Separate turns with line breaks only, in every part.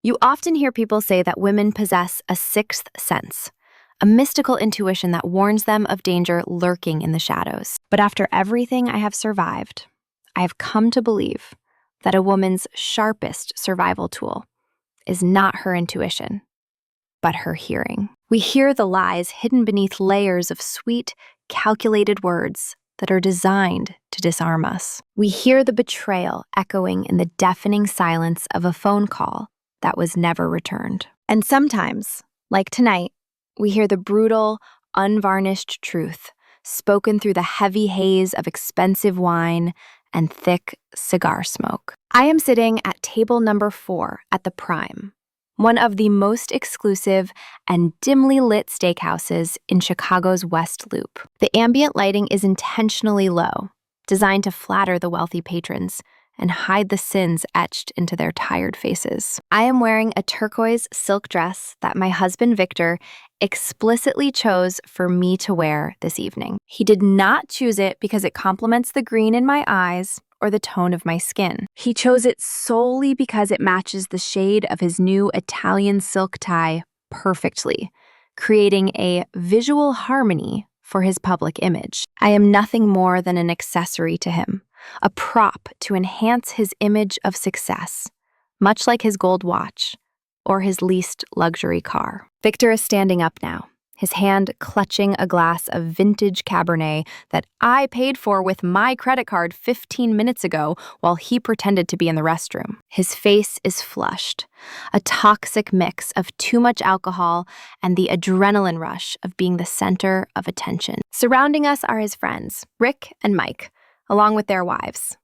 You often hear people say that women possess a sixth sense, a mystical intuition that warns them of danger lurking in the shadows. But after everything I have survived, I have come to believe that a woman's sharpest survival tool is not her intuition, but her hearing. We hear the lies hidden beneath layers of sweet, calculated words that are designed to disarm us. We hear the betrayal echoing in the deafening silence of a phone call that was never returned. And sometimes, like tonight, we hear the brutal, unvarnished truth spoken through the heavy haze of expensive wine and thick cigar smoke. I am sitting at table number 4 at the Prime, one of the most exclusive and dimly lit steakhouses in Chicago's West Loop. The ambient lighting is intentionally low, designed to flatter the wealthy patrons and hide the sins etched into their tired faces. I am wearing a turquoise silk dress that my husband Victor explicitly chose for me to wear this evening. He did not choose it because it complements the green in my eyes or the tone of my skin. He chose it solely because it matches the shade of his new Italian silk tie perfectly, creating a visual harmony for his public image. I am nothing more than an accessory to him, a prop to enhance his image of success, much like his gold watch or his leased luxury car. Victor is standing up now, his hand clutching a glass of vintage Cabernet that I paid for with my credit card 15 minutes ago while he pretended to be in the restroom. His face is flushed, a toxic mix of too much alcohol and the adrenaline rush of being the center of attention. Surrounding us are his friends, Rick and Mike, along with their wives.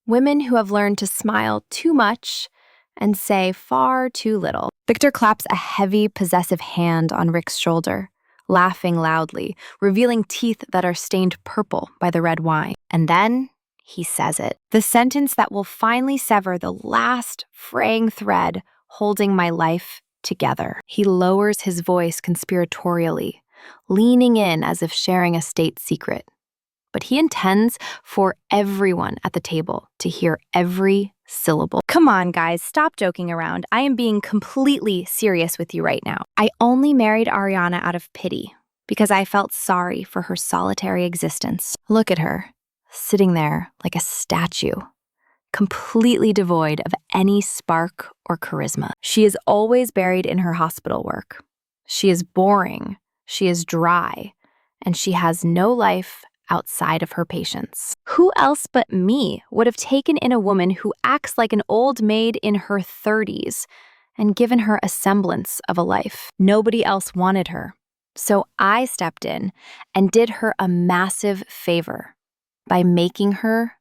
Women who have learned to smile too much and say far too little. Victor claps a heavy, possessive hand on Rick's shoulder, laughing loudly, revealing teeth that are stained purple by the red wine. And then he says it, the sentence that will finally sever the last fraying thread holding my life together. He lowers his voice conspiratorially, leaning in as if sharing a state secret. But he intends for everyone at the table to hear every syllable. Come on, guys, stop joking around. I am being completely serious with you right now. I only married Ariana out of pity because I felt sorry for her solitary existence. Look at her, sitting there like a statue, completely devoid of any spark or charisma. She is always buried in her hospital work. She is boring, she is dry, and she has no life outside of her patients. Who else but me would have taken in a woman who acts like an old maid in her 30s and given her a semblance of a life? Nobody else wanted her. So I stepped in and did her a massive favor by making her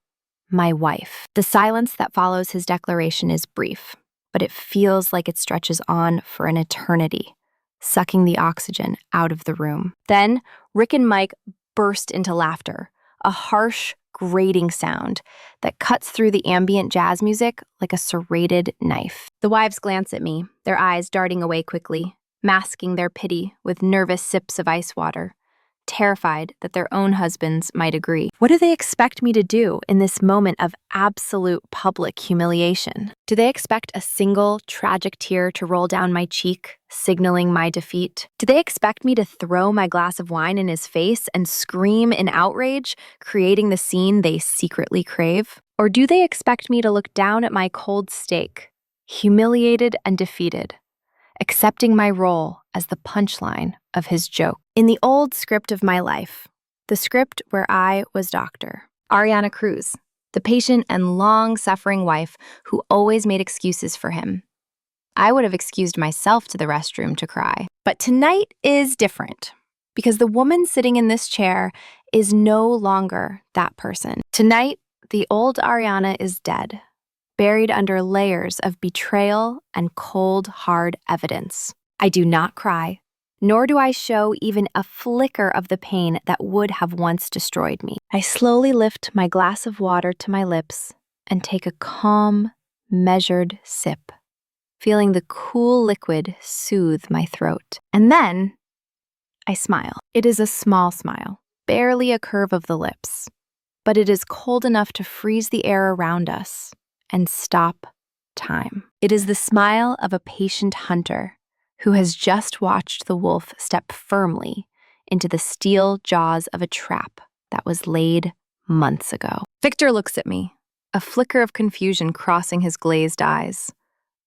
my wife. The silence that follows his declaration is brief, but it feels like it stretches on for an eternity, sucking the oxygen out of the room. Then Rick and Mike burst into laughter, a harsh, grating sound that cuts through the ambient jazz music like a serrated knife. The wives glance at me, their eyes darting away quickly, masking their pity with nervous sips of ice water, terrified that their own husbands might agree. What do they expect me to do in this moment of absolute public humiliation? Do they expect a single tragic tear to roll down my cheek, signaling my defeat? Do they expect me to throw my glass of wine in his face and scream in outrage, creating the scene they secretly crave? Or do they expect me to look down at my cold steak, humiliated and defeated, accepting my role as the punchline of his joke? In the old script of my life, the script where I was Dr. Ariana Cruz, the patient and long-suffering wife who always made excuses for him, I would have excused myself to the restroom to cry. But tonight is different, because the woman sitting in this chair is no longer that person. Tonight, the old Ariana is dead, buried under layers of betrayal and cold, hard evidence. I do not cry, nor do I show even a flicker of the pain that would have once destroyed me. I slowly lift my glass of water to my lips and take a calm, measured sip, feeling the cool liquid soothe my throat. And then I smile. It is a small smile, barely a curve of the lips, but it is cold enough to freeze the air around us and stop time. It is the smile of a patient hunter who has just watched the wolf step firmly into the steel jaws of a trap that was laid months ago. Victor looks at me, a flicker of confusion crossing his glazed eyes,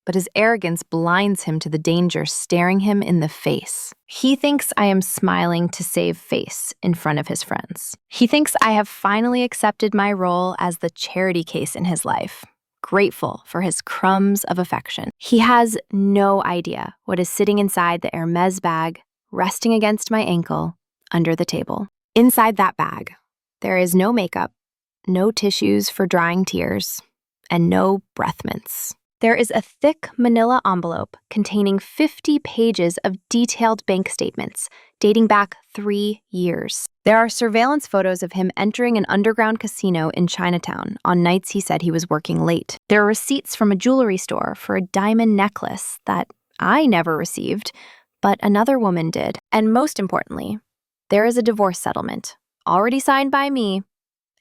but his arrogance blinds him to the danger staring him in the face. He thinks I am smiling to save face in front of his friends. He thinks I have finally accepted my role as the charity case in his life, grateful for his crumbs of affection. He has no idea what is sitting inside the Hermes bag, resting against my ankle, under the table. Inside that bag, there is no makeup, no tissues for drying tears, and no breath mints. There is a thick manila envelope containing 50 pages of detailed bank statements dating back 3 years. There are surveillance photos of him entering an underground casino in Chinatown on nights he said he was working late. There are receipts from a jewelry store for a diamond necklace that I never received, but another woman did. And most importantly, there is a divorce settlement, already signed by me,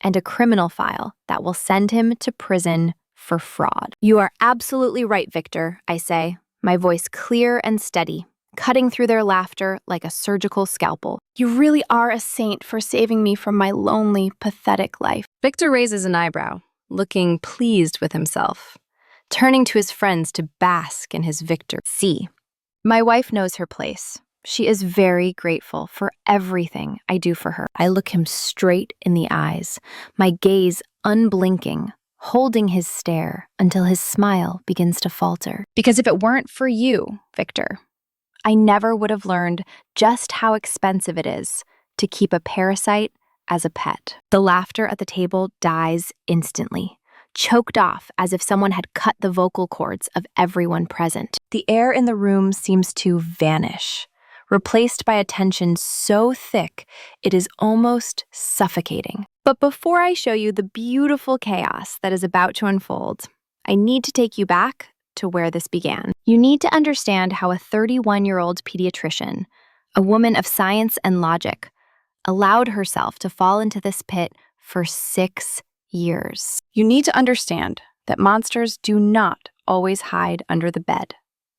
and a criminal file that will send him to prison for fraud. You are absolutely right, Victor, I say, my voice clear and steady, cutting through their laughter like a surgical scalpel. You really are a saint for saving me from my lonely, pathetic life. Victor raises an eyebrow, looking pleased with himself, turning to his friends to bask in his victory. See, my wife knows her place. She is very grateful for everything I do for her. I look him straight in the eyes, my gaze unblinking, holding his stare until his smile begins to falter. Because if it weren't for you, Victor, I never would have learned just how expensive it is to keep a parasite as a pet. The laughter at the table dies instantly, choked off as if someone had cut the vocal cords of everyone present. The air in the room seems to vanish, replaced by a tension so thick it is almost suffocating. But before I show you the beautiful chaos that is about to unfold, I need to take you back to where this began. You need to understand how a 31-year-old pediatrician, a woman of science and logic, allowed herself to fall into this pit for 6 years. You need to understand that monsters do not always hide under the bed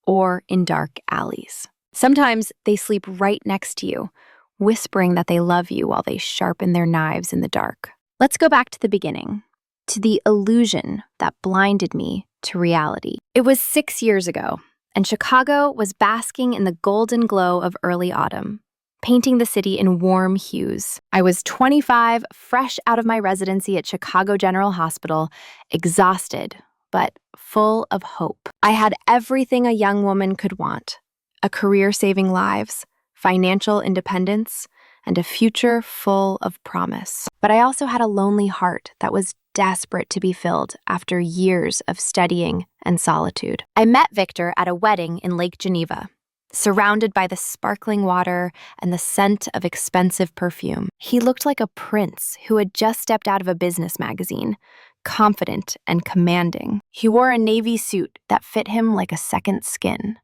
or in dark alleys. Sometimes they sleep right next to you, whispering that they love you while they sharpen their knives in the dark. Let's go back to the beginning, to the illusion that blinded me to reality. It was 6 years ago, and Chicago was basking in the golden glow of early autumn, painting the city in warm hues. I was 25, fresh out of my residency at Chicago General Hospital, exhausted, but full of hope. I had everything a young woman could want: a career saving lives, financial independence, and a future full of promise. But I also had a lonely heart that was desperate to be filled after years of studying and solitude. I met Victor at a wedding in Lake Geneva, surrounded by the sparkling water and the scent of expensive perfume. He looked like a prince who had just stepped out of a business magazine, confident and commanding. He wore a navy suit that fit him like a second skin,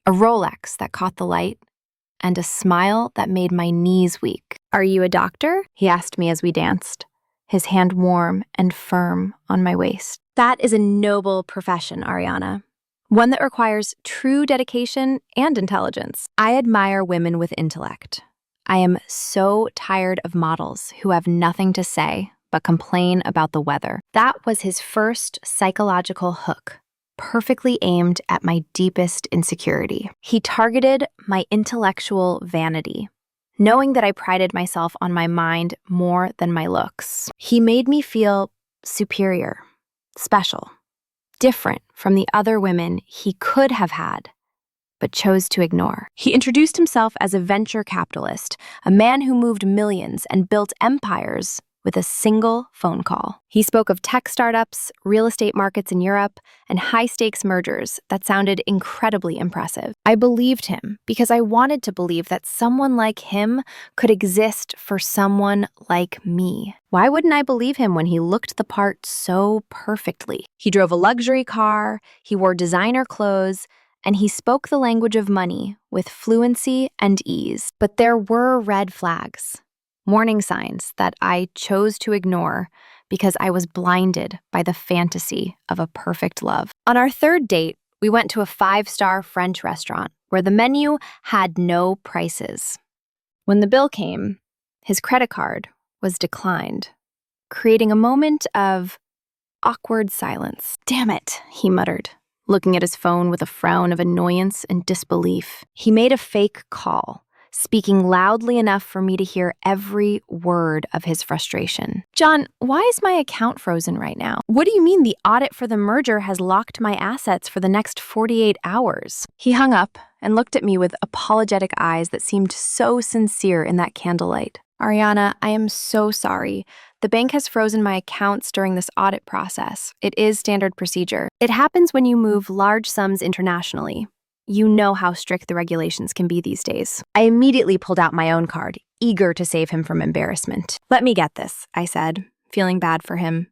a Rolex that caught the light, and a smile that made my knees weak. "Are you a doctor?" he asked me as we danced, his hand warm and firm on my waist. That is a noble profession, Ariana. One that requires true dedication and intelligence. I admire women with intellect. I am so tired of models who have nothing to say but complain about the weather. That was his first psychological hook, perfectly aimed at my deepest insecurity. He targeted my intellectual vanity, knowing that I prided myself on my mind more than my looks. He made me feel superior, special, different from the other women he could have had, but chose to ignore. He introduced himself as a venture capitalist, a man who moved millions and built empires with a single phone call. He spoke of tech startups, real estate markets in Europe, and high-stakes mergers that sounded incredibly impressive. I believed him because I wanted to believe that someone like him could exist for someone like me. Why wouldn't I believe him when he looked the part so perfectly? He drove a luxury car, he wore designer clothes, and he spoke the language of money with fluency and ease. But there were red flags, warning signs that I chose to ignore because I was blinded by the fantasy of a perfect love. On our third date, we went to a 5-star French restaurant where the menu had no prices. When the bill came, his credit card was declined, creating a moment of awkward silence. "Damn it," he muttered, looking at his phone with a frown of annoyance and disbelief. He made a fake call, speaking loudly enough for me to hear every word of his frustration. "John, why is my account frozen right now? What do you mean the audit for the merger has locked my assets for the next 48 hours? He hung up and looked at me with apologetic eyes that seemed so sincere in that candlelight. "Ariana, I am so sorry. The bank has frozen my accounts during this audit process. It is standard procedure. It happens when you move large sums internationally. You know how strict the regulations can be these days." I immediately pulled out my own card, eager to save him from embarrassment. "Let me get this," I said, feeling bad for him,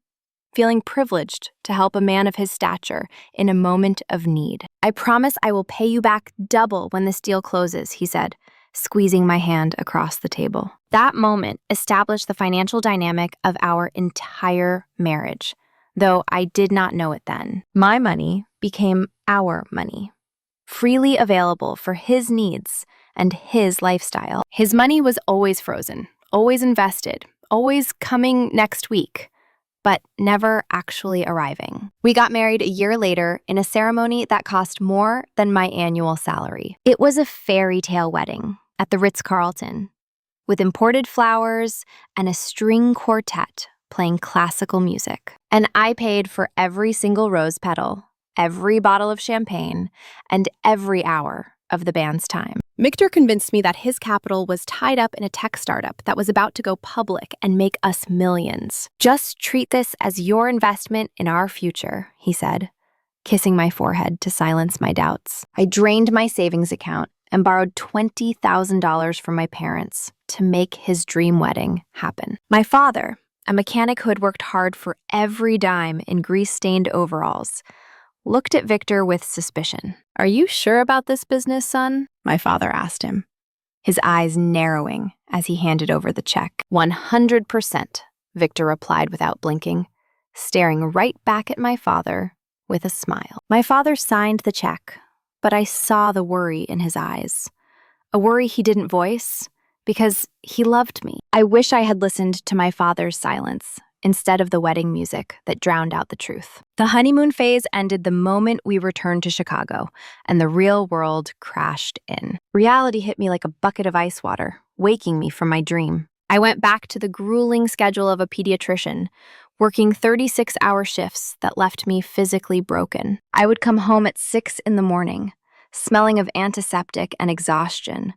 feeling privileged to help a man of his stature in a moment of need. "I promise I will pay you back double when this deal closes," he said, squeezing my hand across the table. That moment established the financial dynamic of our entire marriage, though I did not know it then. My money became our money, freely available for his needs and his lifestyle. His money was always frozen, always invested, always coming next week, but never actually arriving. We got married a year later in a ceremony that cost more than my annual salary. It was a fairy tale wedding at the Ritz-Carlton, with imported flowers and a string quartet playing classical music. And I paid for every single rose petal, every bottle of champagne, and every hour of the band's time. Victor convinced me that his capital was tied up in a tech startup that was about to go public and make us millions. "Just treat this as your investment in our future," he said, kissing my forehead to silence my doubts. I drained my savings account and borrowed $20,000 from my parents to make his dream wedding happen. My father, a mechanic who had worked hard for every dime in grease-stained overalls, looked at Victor with suspicion. "Are you sure about this business, son?" my father asked him, his eyes narrowing as he handed over the check. "100%, Victor replied without blinking, staring right back at my father with a smile. My father signed the check, but I saw the worry in his eyes, a worry he didn't voice because he loved me. I wish I had listened to my father's silence instead of the wedding music that drowned out the truth. The honeymoon phase ended the moment we returned to Chicago, and the real world crashed in. Reality hit me like a bucket of ice water, waking me from my dream. I went back to the grueling schedule of a pediatrician, working 36-hour shifts that left me physically broken. I would come home at 6 in the morning, smelling of antiseptic and exhaustion,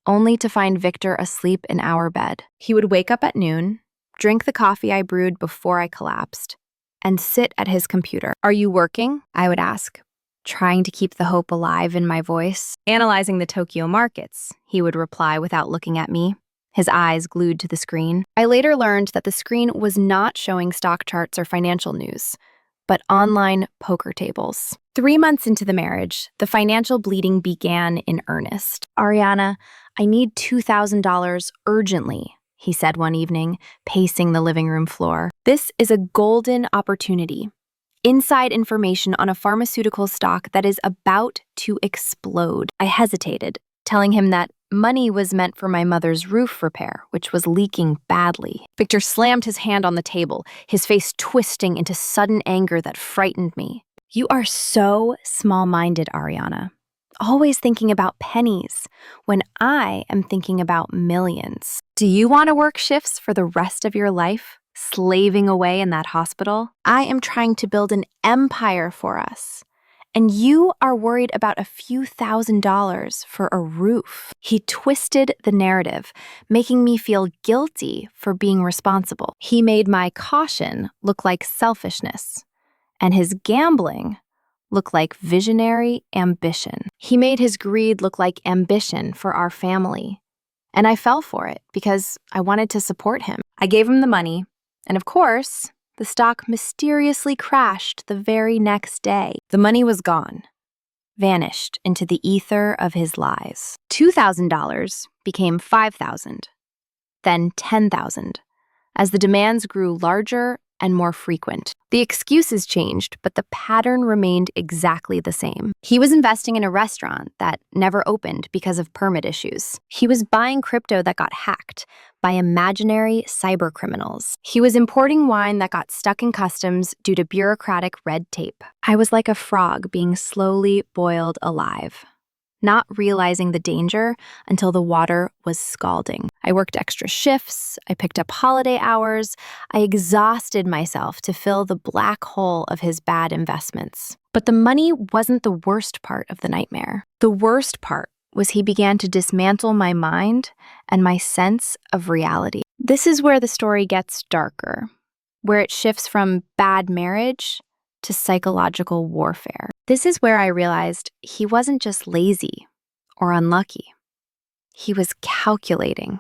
only to find Victor asleep in our bed. He would wake up at noon, drink the coffee I brewed before I collapsed, and sit at his computer. "Are you working?" I would ask, trying to keep the hope alive in my voice. "Analyzing the Tokyo markets," he would reply without looking at me, his eyes glued to the screen. I later learned that the screen was not showing stock charts or financial news, but online poker tables. 3 months into the marriage, the financial bleeding began in earnest. "Ariana, I need $2,000 urgently," he said one evening, pacing the living room floor. "This is a golden opportunity. Inside information on a pharmaceutical stock that is about to explode." I hesitated, telling him that money was meant for my mother's roof repair, which was leaking badly. Victor slammed his hand on the table, his face twisting into sudden anger that frightened me. "You are so small-minded, Ariana. Always thinking about pennies when I am thinking about millions. Do you want to work shifts for the rest of your life, slaving away in that hospital? I am trying to build an empire for us, and you are worried about a few $1,000s for a roof." He twisted the narrative, making me feel guilty for being responsible. He made my caution look like selfishness, and his gambling look like visionary ambition. He made his greed look like ambition for our family, and I fell for it because I wanted to support him. I gave him the money, and of course, the stock mysteriously crashed the very next day. The money was gone, vanished into the ether of his lies. $2,000 became $5,000, then $10,000, as the demands grew larger and more frequent. The excuses changed, but the pattern remained exactly the same. He was investing in a restaurant that never opened because of permit issues. He was buying crypto that got hacked by imaginary cyber criminals. He was importing wine that got stuck in customs due to bureaucratic red tape. I was like a frog being slowly boiled alive, not realizing the danger until the water was scalding. I worked extra shifts, I picked up holiday hours, I exhausted myself to fill the black hole of his bad investments. But the money wasn't the worst part of the nightmare. The worst part was he began to dismantle my mind and my sense of reality. This is where the story gets darker, where it shifts from bad marriage to psychological warfare. This is where I realized he wasn't just lazy or unlucky. He was calculating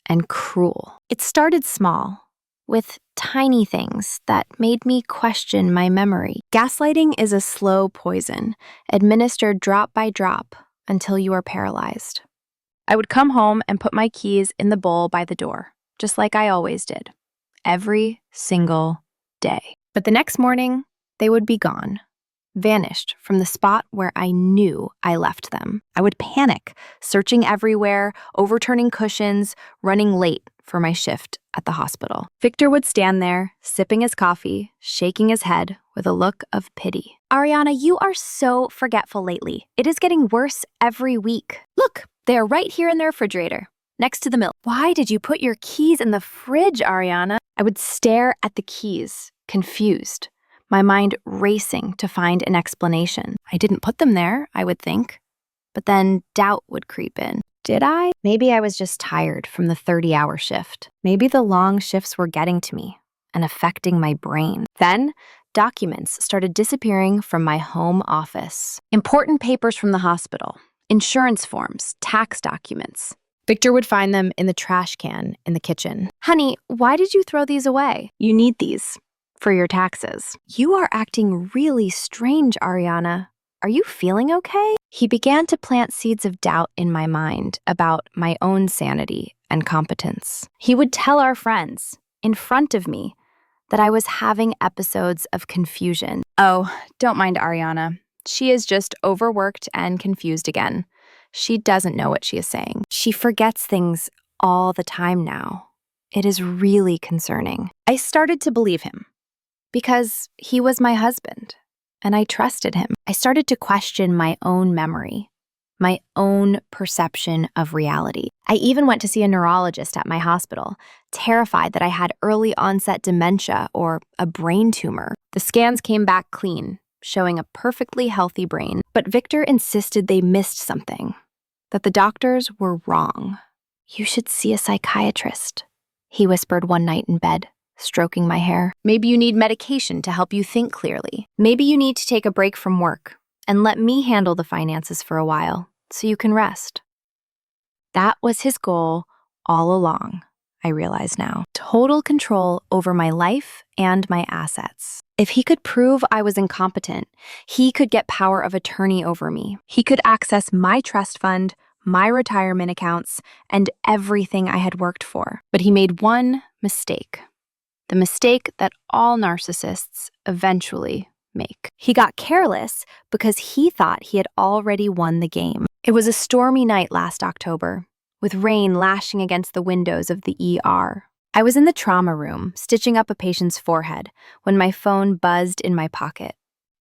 and cruel. It started small, with tiny things that made me question my memory. Gaslighting is a slow poison, administered drop by drop until you are paralyzed. I would come home and put my keys in the bowl by the door, just like I always did, every single day. But the next morning, they would be gone, vanished from the spot where I knew I left them. I would panic, searching everywhere, overturning cushions, running late for my shift at the hospital. Victor would stand there, sipping his coffee, shaking his head with a look of pity. Ariana, you are so forgetful lately. It is getting worse every week. Look, they are right here in the refrigerator, next to the milk. Why did you put your keys in the fridge, Ariana? I would stare at the keys, confused, my mind racing to find an explanation. I didn't put them there, I would think. But then doubt would creep in. Did I? Maybe I was just tired from the 30-hour shift. Maybe the long shifts were getting to me and affecting my brain. Then, documents started disappearing from my home office. Important papers from the hospital, insurance forms, tax documents. Victor would find them in the trash can in the kitchen. Honey, why did you throw these away? You need these for your taxes. You are acting really strange, Ariana. Are you feeling okay? He began to plant seeds of doubt in my mind about my own sanity and competence. He would tell our friends, in front of me, that I was having episodes of confusion. Oh, don't mind Ariana. She is just overworked and confused again. She doesn't know what she is saying. She forgets things all the time now. It is really concerning. I started to believe him because he was my husband. And I trusted him. I started to question my own memory, my own perception of reality. I even went to see a neurologist at my hospital, terrified that I had early onset dementia or a brain tumor. The scans came back clean, showing a perfectly healthy brain. But Victor insisted they missed something, that the doctors were wrong. You should see a psychiatrist, he whispered one night in bed, stroking my hair. Maybe you need medication to help you think clearly. Maybe you need to take a break from work and let me handle the finances for a while so you can rest. That was his goal all along, I realize now. Total control over my life and my assets. If he could prove I was incompetent, he could get power of attorney over me. He could access my trust fund, my retirement accounts, and everything I had worked for. But he made one mistake. The mistake that all narcissists eventually make. He got careless because he thought he had already won the game. It was a stormy night last October, with rain lashing against the windows of the ER. I was in the trauma room, stitching up a patient's forehead, when my phone buzzed in my pocket.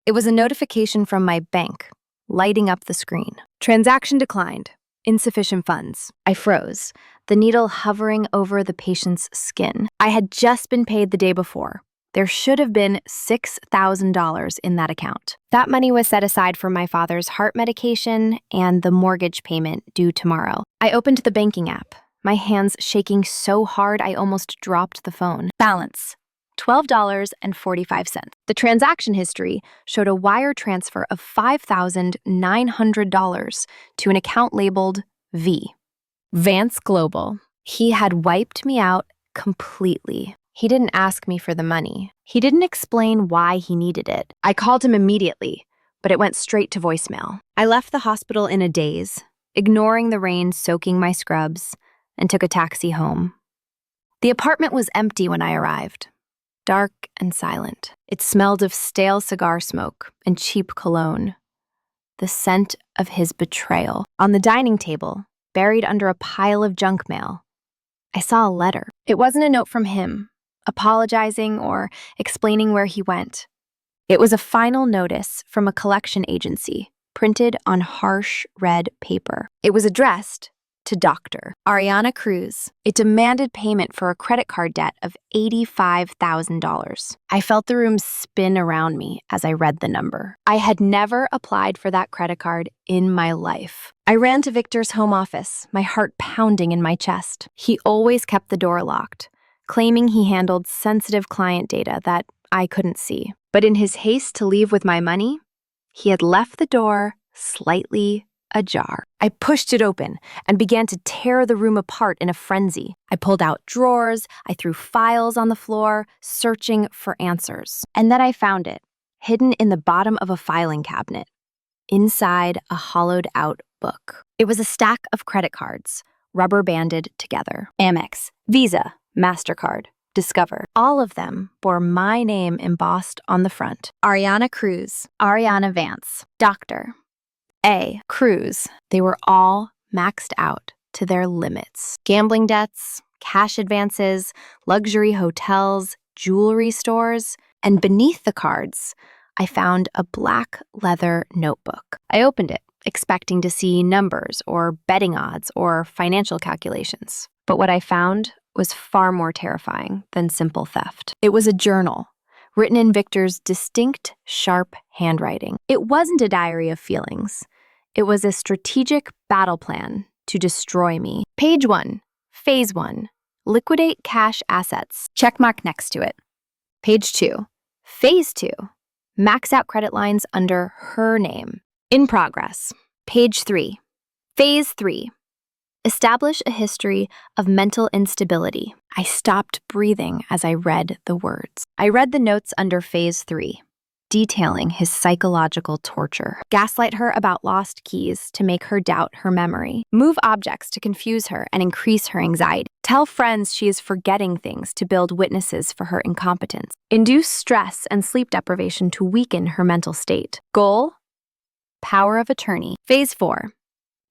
It was a notification from my bank, lighting up the screen. Transaction declined. Insufficient funds. I froze, the needle hovering over the patient's skin. I had just been paid the day before. There should have been $6,000 in that account. That money was set aside for my father's heart medication and the mortgage payment due tomorrow. I opened the banking app, my hands shaking so hard I almost dropped the phone. Balance, $12.45. The transaction history showed a wire transfer of $5,900 to an account labeled V. Vance Global. He had wiped me out completely. He didn't ask me for the money. He didn't explain why he needed it. I called him immediately, but it went straight to voicemail. I left the hospital in a daze, ignoring the rain soaking my scrubs, and took a taxi home. The apartment was empty when I arrived. dark and silent. It smelled of stale cigar smoke and cheap cologne, the scent of his betrayal. On the dining table, buried under a pile of junk mail, I saw a letter. It wasn't a note from him, apologizing or explaining where he went. It was a final notice from a collection agency, printed on harsh red paper. It was addressed to Dr. Ariana Cruz. It demanded payment for a credit card debt of $85,000. I felt the room spin around me as I read the number. I had never applied for that credit card in my life. I ran to Victor's home office, my heart pounding in my chest. He always kept the door locked, claiming he handled sensitive client data that I couldn't see. But in his haste to leave with my money, he had left the door slightly ajar. I pushed it open and began to tear the room apart in a frenzy. I pulled out drawers, I threw files on the floor, searching for answers. And then I found it, hidden in the bottom of a filing cabinet, inside a hollowed-out book. It was a stack of credit cards, rubber-banded together. Amex, Visa, MasterCard, Discover. All of them bore my name embossed on the front. Ariana Cruz, Ariana Vance, Dr. A. Cruz. They were all maxed out to their limits. Gambling debts, cash advances, luxury hotels, jewelry stores, and beneath the cards, I found a black leather notebook. I opened it, expecting to see numbers or betting odds or financial calculations. But what I found was far more terrifying than simple theft. It was a journal, written in Victor's distinct, sharp handwriting. It wasn't a diary of feelings. It was a strategic battle plan to destroy me. Page 1, Phase 1, liquidate cash assets. Checkmark next to it. Page 2, Phase 2, max out credit lines under her name. In progress. Page 3, Phase 3, establish a history of mental instability. I stopped breathing as I read the words. I read the notes under Phase 3, detailing his psychological torture. Gaslight her about lost keys to make her doubt her memory. Move objects to confuse her and increase her anxiety. Tell friends she is forgetting things to build witnesses for her incompetence. Induce stress and sleep deprivation to weaken her mental state. Goal: power of attorney. Phase 4,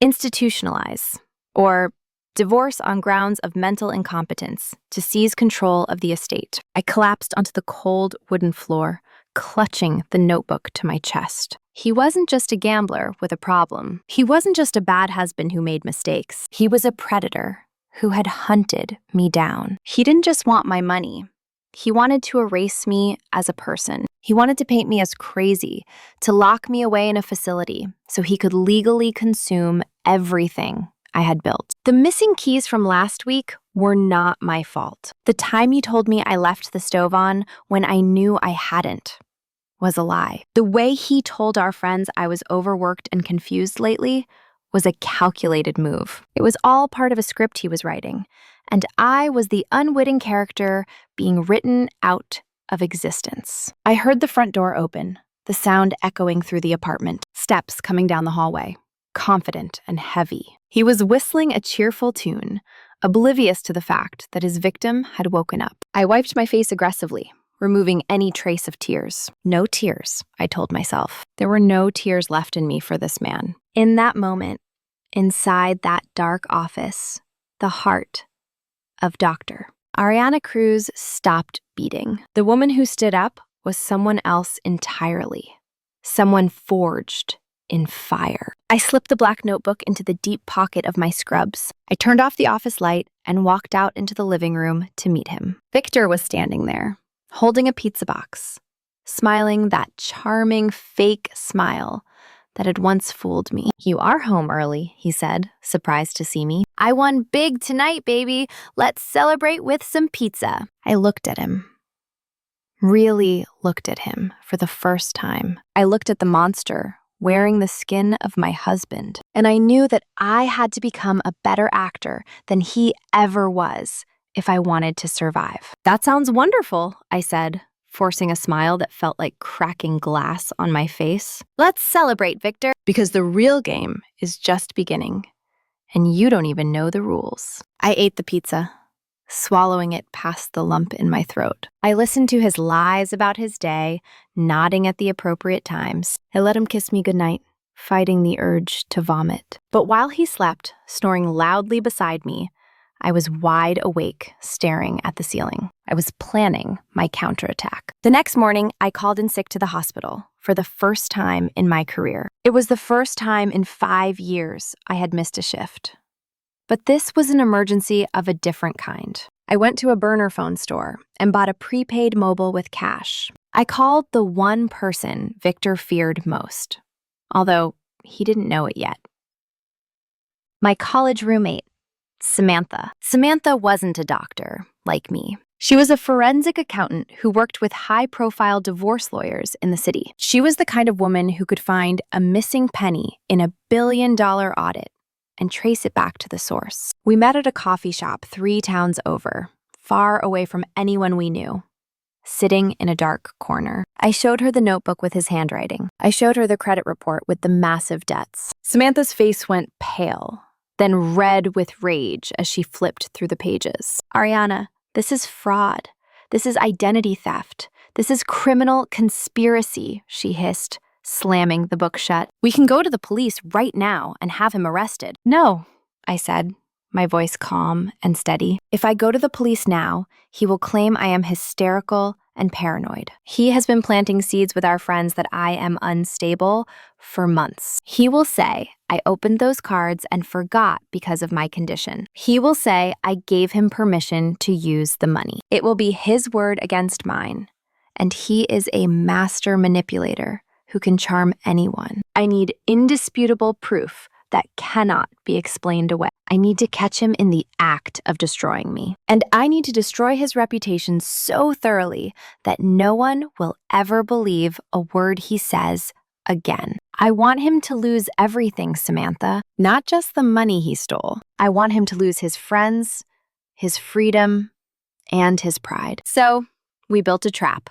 institutionalize, or divorce on grounds of mental incompetence to seize control of the estate. I collapsed onto the cold wooden floor, clutching the notebook to my chest. He wasn't just a gambler with a problem. He wasn't just a bad husband who made mistakes. He was a predator who had hunted me down. He didn't just want my money. He wanted to erase me as a person. He wanted to paint me as crazy, to lock me away in a facility so he could legally consume everything I had built. The missing keys from last week were not my fault. The time you told me I left the stove on when I knew I hadn't was a lie. The way he told our friends I was overworked and confused lately was a calculated move. It was all part of a script he was writing, and I was the unwitting character being written out of existence. I heard the front door open, the sound echoing through the apartment, steps coming down the hallway, confident and heavy. He was whistling a cheerful tune, oblivious to the fact that his victim had woken up. I wiped my face aggressively, removing any trace of tears. No tears, I told myself. There were no tears left in me for this man. In that moment, inside that dark office, the heart of Dr. Ariana Cruz stopped beating. The woman who stood up was someone else entirely. Someone forged in fire. I slipped the black notebook into the deep pocket of my scrubs. I turned off the office light and walked out into the living room to meet him. Victor was standing there, holding a pizza box, smiling that charming fake smile that had once fooled me. "You are home early," he said, surprised to see me. "I won big tonight, baby. Let's celebrate with some pizza." I looked at him. Really looked at him for the first time. I looked at the monster wearing the skin of my husband, and I knew that I had to become a better actor than he ever was if I wanted to survive. "That sounds wonderful," I said, forcing a smile that felt like cracking glass on my face. "Let's celebrate, Victor, because the real game is just beginning, and you don't even know the rules." I ate the pizza, swallowing it past the lump in my throat. I listened to his lies about his day, nodding at the appropriate times. I let him kiss me goodnight, fighting the urge to vomit. But while he slept, snoring loudly beside me, I was wide awake, staring at the ceiling. I was planning my counterattack. The next morning, I called in sick to the hospital for the first time in my career. It was the first time in 5 years I had missed a shift. But this was an emergency of a different kind. I went to a burner phone store and bought a prepaid mobile with cash. I called the one person Victor feared most, although he didn't know it yet. My college roommate, Samantha. Samantha wasn't a doctor, like me. She was a forensic accountant who worked with high-profile divorce lawyers in the city. She was the kind of woman who could find a missing penny in a billion-dollar audit and trace it back to the source. We met at a coffee shop 3 towns over, far away from anyone we knew, sitting in a dark corner. I showed her the notebook with his handwriting. I showed her the credit report with the massive debts. Samantha's face went pale, then red with rage as she flipped through the pages. Ariana, this is fraud. This is identity theft. This is criminal conspiracy, she hissed, slamming the book shut. We can go to the police right now and have him arrested. No, I said, my voice calm and steady. If I go to the police now, he will claim I am hysterical and paranoid. He has been planting seeds with our friends that I am unstable for months. He will say I opened those cards and forgot because of my condition. He will say I gave him permission to use the money. It will be his word against mine, and he is a master manipulator who can charm anyone. I need indisputable proof that cannot be explained away. I need to catch him in the act of destroying me. And I need to destroy his reputation so thoroughly that no one will ever believe a word he says again. I want him to lose everything, Samantha, not just the money he stole. I want him to lose his friends, his freedom, and his pride. So we built a trap,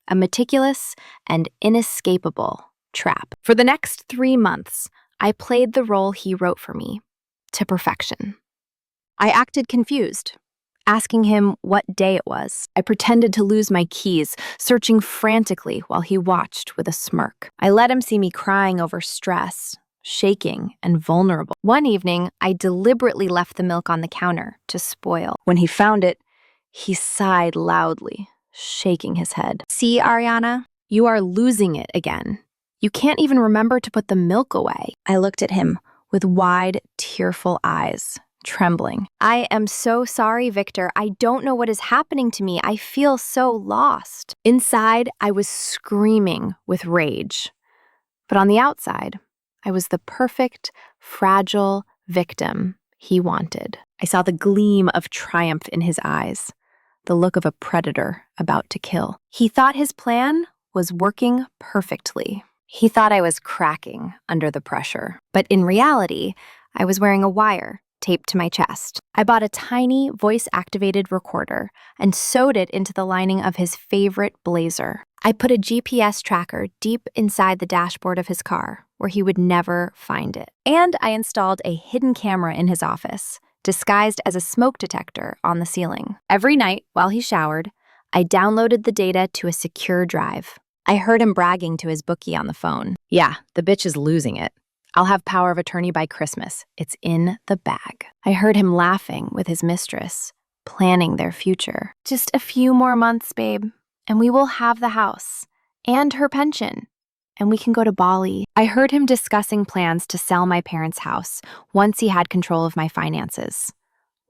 a meticulous and inescapable trap. For the next 3 months, I played the role he wrote for me to perfection. I acted confused, asking him what day it was. I pretended to lose my keys, searching frantically while he watched with a smirk. I let him see me crying over stress, shaking, and vulnerable. One evening, I deliberately left the milk on the counter to spoil. When he found it, he sighed loudly, shaking his head. See, Ariana, you are losing it again. You can't even remember to put the milk away. I looked at him with wide, tearful eyes, trembling. I am so sorry, Victor. I don't know what is happening to me. I feel so lost. Inside, I was screaming with rage. But on the outside, I was the perfect, fragile victim he wanted. I saw the gleam of triumph in his eyes, the look of a predator about to kill. He thought his plan was working perfectly. He thought I was cracking under the pressure. But in reality, I was wearing a wire taped to my chest. I bought a tiny voice-activated recorder and sewed it into the lining of his favorite blazer. I put a GPS tracker deep inside the dashboard of his car, where he would never find it. And I installed a hidden camera in his office, disguised as a smoke detector on the ceiling. Every night, while he showered, I downloaded the data to a secure drive. I heard him bragging to his bookie on the phone. Yeah, the bitch is losing it. I'll have power of attorney by Christmas. It's in the bag. I heard him laughing with his mistress, planning their future. Just a few more months, babe, and we will have the house and her pension, and we can go to Bali. I heard him discussing plans to sell my parents' house once he had control of my finances,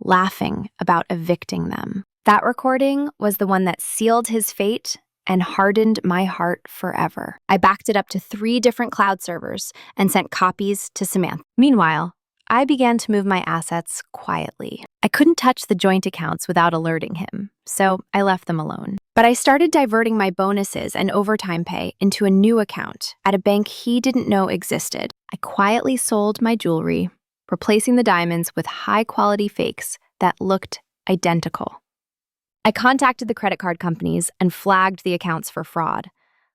laughing about evicting them. That recording was the one that sealed his fate and hardened my heart forever. I backed it up to 3 different cloud servers and sent copies to Samantha. Meanwhile, I began to move my assets quietly. I couldn't touch the joint accounts without alerting him, so I left them alone. But I started diverting my bonuses and overtime pay into a new account at a bank he didn't know existed. I quietly sold my jewelry, replacing the diamonds with high-quality fakes that looked identical. I contacted the credit card companies and flagged the accounts for fraud,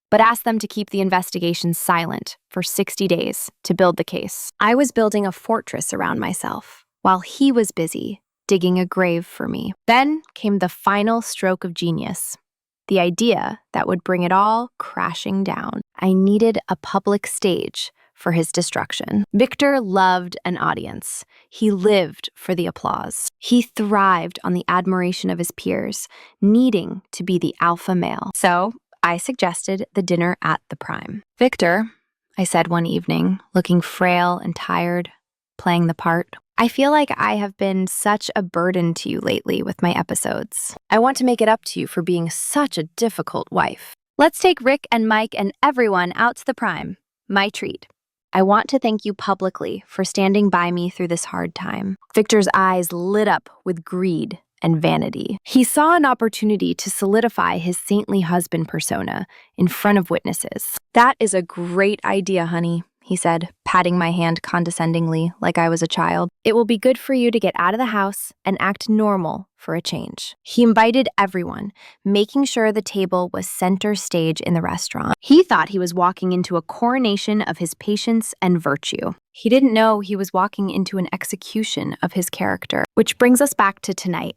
but asked them to keep the investigation silent for 60 days to build the case. I was building a fortress around myself, while he was busy digging a grave for me. Then came the final stroke of genius, the idea that would bring it all crashing down. I needed a public stage for his destruction. Victor loved an audience. He lived for the applause. He thrived on the admiration of his peers, needing to be the alpha male. So I suggested the dinner at the Prime. "Victor," I said one evening, looking frail and tired, playing the part, "I feel like I have been such a burden to you lately with my episodes. I want to make it up to you for being such a difficult wife. Let's take Rick and Mike and everyone out to the Prime. My treat. I want to thank you publicly for standing by me through this hard time." Victor's eyes lit up with greed and vanity. He saw an opportunity to solidify his saintly husband persona in front of witnesses. "That is a great idea, honey," he said, patting my hand condescendingly like I was a child. "It will be good for you to get out of the house and act normal for a change." He invited everyone, making sure the table was center stage in the restaurant. He thought he was walking into a coronation of his patience and virtue. He didn't know he was walking into an execution of his character. Which brings us back to tonight,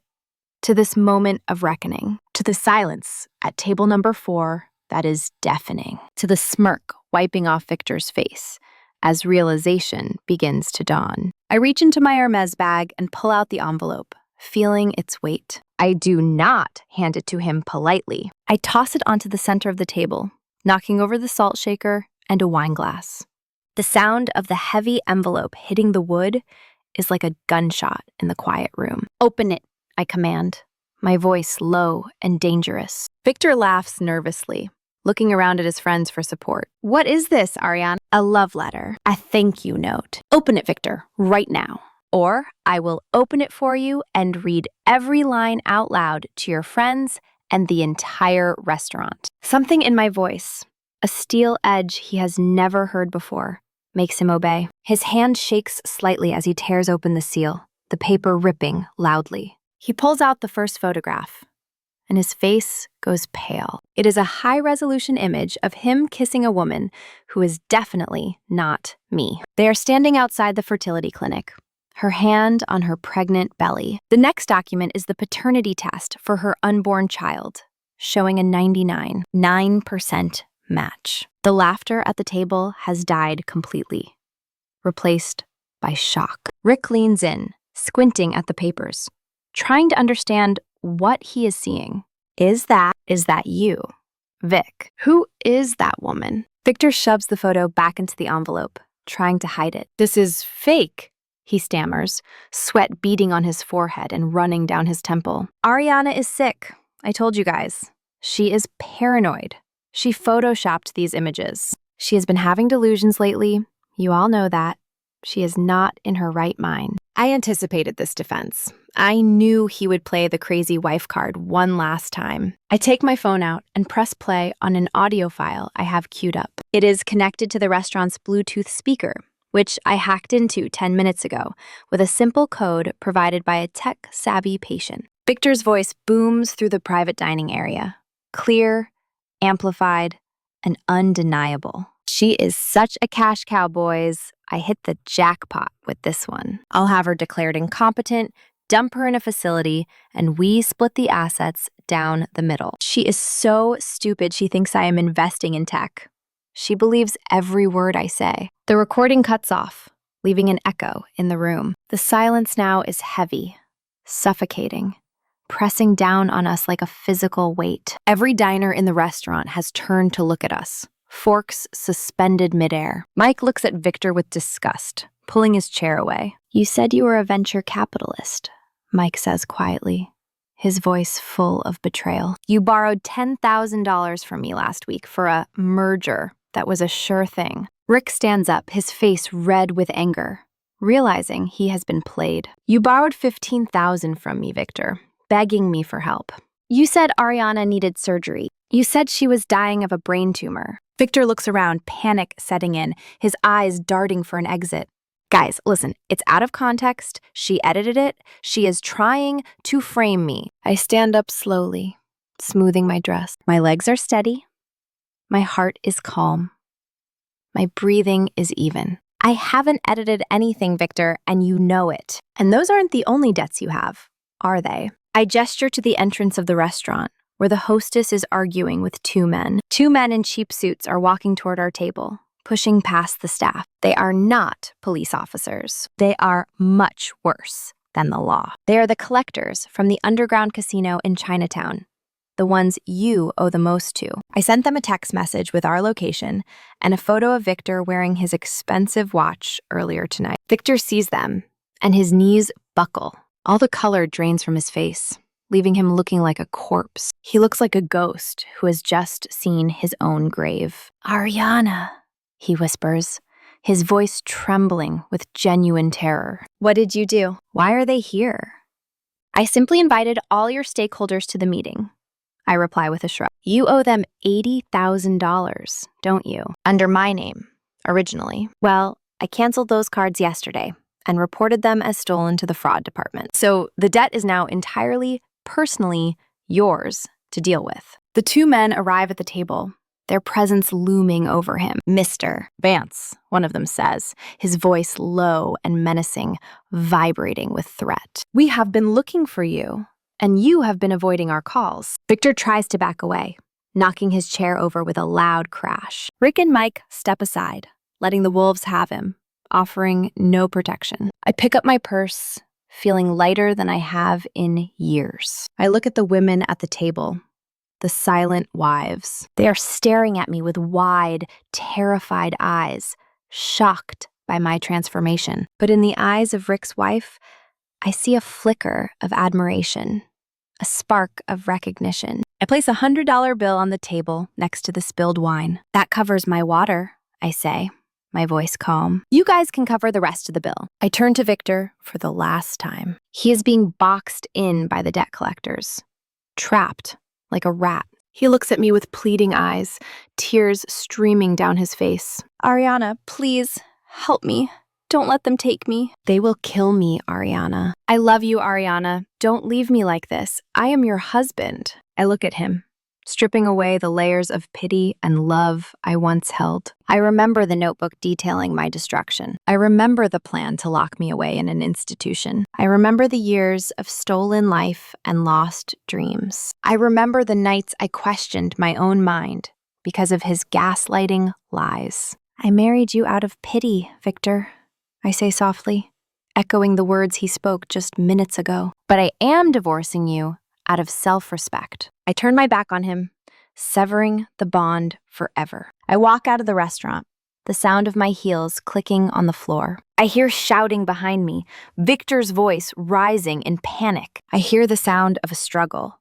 to this moment of reckoning, to the silence at table number 4 that is deafening, to the smirk wiping off Victor's face as realization begins to dawn. I reach into my Hermes bag and pull out the envelope, feeling its weight. I do not hand it to him politely. I toss it onto the center of the table, knocking over the salt shaker and a wine glass. The sound of the heavy envelope hitting the wood is like a gunshot in the quiet room. "Open it," I command, my voice low and dangerous. Victor laughs nervously, looking around at his friends for support. "What is this, Ariane?" "A love letter. A thank you note." "Open it, Victor, right now. Or I will open it for you and read every line out loud to your friends and the entire restaurant." Something in my voice, a steel edge he has never heard before, makes him obey. His hand shakes slightly as he tears open the seal, the paper ripping loudly. He pulls out the first photograph, and his face goes pale. It is a high-resolution image of him kissing a woman who is definitely not me. They are standing outside the fertility clinic, her hand on her pregnant belly. The next document is the paternity test for her unborn child, showing a 99% match. The laughter at the table has died completely, replaced by shock. Rick leans in, squinting at the papers, trying to understand what he is seeing. Is that you, Vic? Who is that woman?" Victor shoves the photo back into the envelope, trying to hide it. "This is fake," he stammers, sweat beading on his forehead and running down his temple. "Ariana is sick. I told you guys. She is paranoid. She photoshopped these images. She has been having delusions lately. You all know that. She is not in her right mind." I anticipated this defense. I knew he would play the crazy wife card one last time. I take my phone out and press play on an audio file I have queued up. It is connected to the restaurant's Bluetooth speaker, which I hacked into 10 minutes ago with a simple code provided by a tech-savvy patient. Victor's voice booms through the private dining area, clear, amplified, and undeniable. "She is such a cash cow, boys. I hit the jackpot with this one. I'll have her declared incompetent, dump her in a facility, and we split the assets down the middle. She is so stupid she thinks I am investing in tech. She believes every word I say." The recording cuts off, leaving an echo in the room. The silence now is heavy, suffocating, pressing down on us like a physical weight. Every diner in the restaurant has turned to look at us, forks suspended midair. Mike looks at Victor with disgust, pulling his chair away. "You said you were a venture capitalist," Mike says quietly, his voice full of betrayal. "You borrowed $10,000 from me last week for a merger that was a sure thing." Rick stands up, his face red with anger, realizing he has been played. "You borrowed $15,000 from me, Victor, begging me for help. You said Ariana needed surgery. You said she was dying of a brain tumor." Victor looks around, panic setting in, his eyes darting for an exit. "Guys, listen, it's out of context. She edited it. She is trying to frame me." I stand up slowly, smoothing my dress. My legs are steady. My heart is calm. My breathing is even. "I haven't edited anything, Victor, and you know it. And those aren't the only debts you have. are they? I gesture to the entrance of the restaurant, where the hostess is arguing with two men. Two men in cheap suits are walking toward our table, pushing past the staff. They are not police officers. They are much worse than the law. They are the collectors from the underground casino in Chinatown, the ones you owe the most to. I sent them a text message with our location and a photo of Victor wearing his expensive watch earlier tonight. Victor sees them, and his knees buckle. All the color drains from his face, leaving him looking like a corpse. He looks like a ghost who has just seen his own grave. "Ariana," he whispers, his voice trembling with genuine terror. "What did you do? Why are they here?" "I simply invited all your stakeholders to the meeting," I reply with a shrug. "You owe them $80,000, don't you? Under my name, originally." "Well, I canceled those cards yesterday and reported them as stolen to the fraud department. So the debt is now entirely, personally, yours to deal with." The two men arrive at the table, their presence looming over him. "Mr. Vance," one of them says, his voice low and menacing, vibrating with threat. "We have been looking for you, and you have been avoiding our calls." Victor tries to back away, knocking his chair over with a loud crash. Rick and Mike step aside, letting the wolves have him, offering no protection. I pick up my purse, feeling lighter than I have in years. I look at the women at the table, the silent wives. They are staring at me with wide, terrified eyes, shocked by my transformation. But in the eyes of Rick's wife, I see a flicker of admiration, a spark of recognition. I place a $100 bill on the table next to the spilled wine. "That covers my water," I say, my voice calm. "You guys can cover the rest of the bill." I turn to Victor for the last time. He is being boxed in by the debt collectors, trapped like a rat. He looks at me with pleading eyes, tears streaming down his face. "Ariana, please, help me. Don't let them take me." "They will kill me, Ariana." "I love you, Ariana. Don't leave me like this. I am your husband." I look at him, stripping away the layers of pity and love I once held. I remember the notebook detailing my destruction. I remember the plan to lock me away in an institution. I remember the years of stolen life and lost dreams. I remember the nights I questioned my own mind because of his gaslighting lies. "I married you out of pity, Victor," I say softly, echoing the words he spoke just minutes ago. "But I am divorcing you out of self-respect." I turn my back on him, severing the bond forever. I walk out of the restaurant, the sound of my heels clicking on the floor. I hear shouting behind me, Victor's voice rising in panic. I hear the sound of a struggle,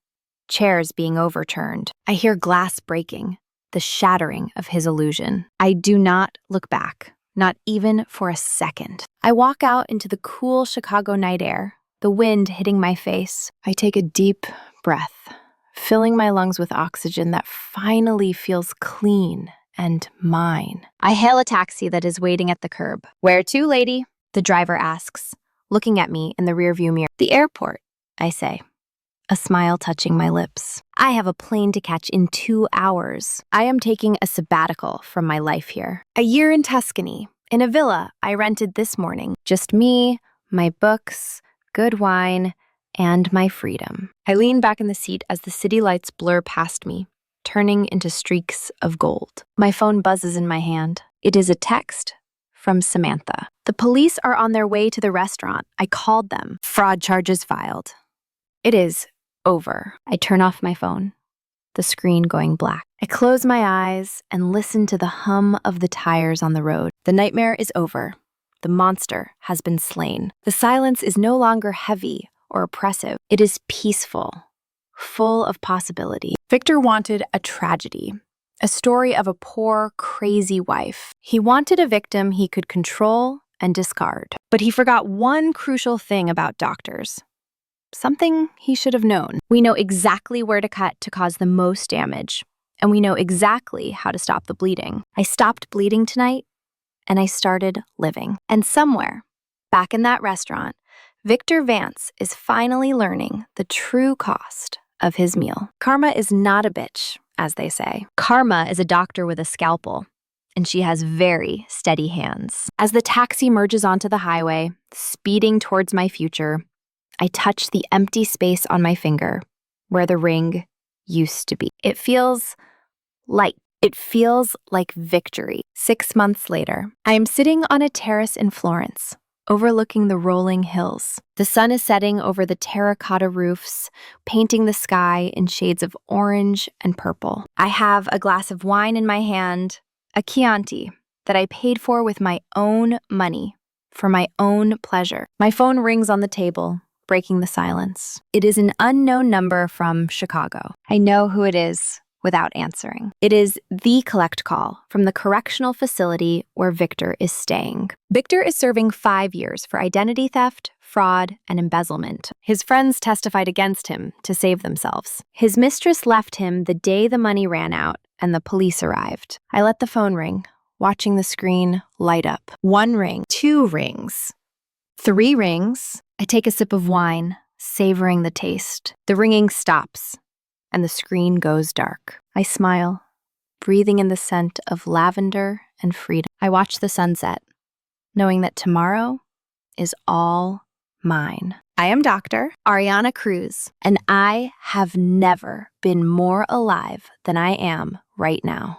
chairs being overturned. I hear glass breaking, the shattering of his illusion. I do not look back, not even for a second. I walk out into the cool Chicago night air, the wind hitting my face. I take a deep breath, filling my lungs with oxygen that finally feels clean and mine. I hail a taxi that is waiting at the curb. "Where to, lady?" the driver asks, looking at me in the rearview mirror. "The airport," I say, a smile touching my lips. "I have a plane to catch in 2 hours. I am taking a sabbatical from my life here. A year in Tuscany, in a villa I rented this morning. Just me, my books, good wine, and my freedom." I lean back in the seat as the city lights blur past me, turning into streaks of gold. My phone buzzes in my hand. It is a text from Samantha. "The police are on their way to the restaurant. I called them. Fraud charges filed." It is over. I turn off my phone, the screen going black. I close my eyes and listen to the hum of the tires on the road. The nightmare is over. The monster has been slain. The silence is no longer heavy or oppressive. It is peaceful, full of possibility. Victor wanted a tragedy, a story of a poor, crazy wife. He wanted a victim he could control and discard. But he forgot one crucial thing about doctors. Something he should have known. We know exactly where to cut to cause the most damage, and we know exactly how to stop the bleeding. I stopped bleeding tonight, and I started living. And somewhere, back in that restaurant, Victor Vance is finally learning the true cost of his meal. Karma is not a bitch, as they say. Karma is a doctor with a scalpel, and she has very steady hands. As the taxi merges onto the highway, speeding towards my future, I touch the empty space on my finger where the ring used to be. It feels light. It feels like victory. 6 months later, I am sitting on a terrace in Florence, overlooking the rolling hills. The sun is setting over the terracotta roofs, painting the sky in shades of orange and purple. I have a glass of wine in my hand, a Chianti that I paid for with my own money, for my own pleasure. My phone rings on the table, breaking the silence. It is an unknown number from Chicago. I know who it is without answering. It is the collect call from the correctional facility where Victor is staying. Victor is serving 5 years for identity theft, fraud, and embezzlement. His friends testified against him to save themselves. His mistress left him the day the money ran out and the police arrived. I let the phone ring, watching the screen light up. 1 ring, 2 rings, 3 rings. I take a sip of wine, savoring the taste. The ringing stops, and the screen goes dark. I smile, breathing in the scent of lavender and freedom. I watch the sunset, knowing that tomorrow is all mine. I am Dr. Ariana Cruz, and I have never been more alive than I am right now.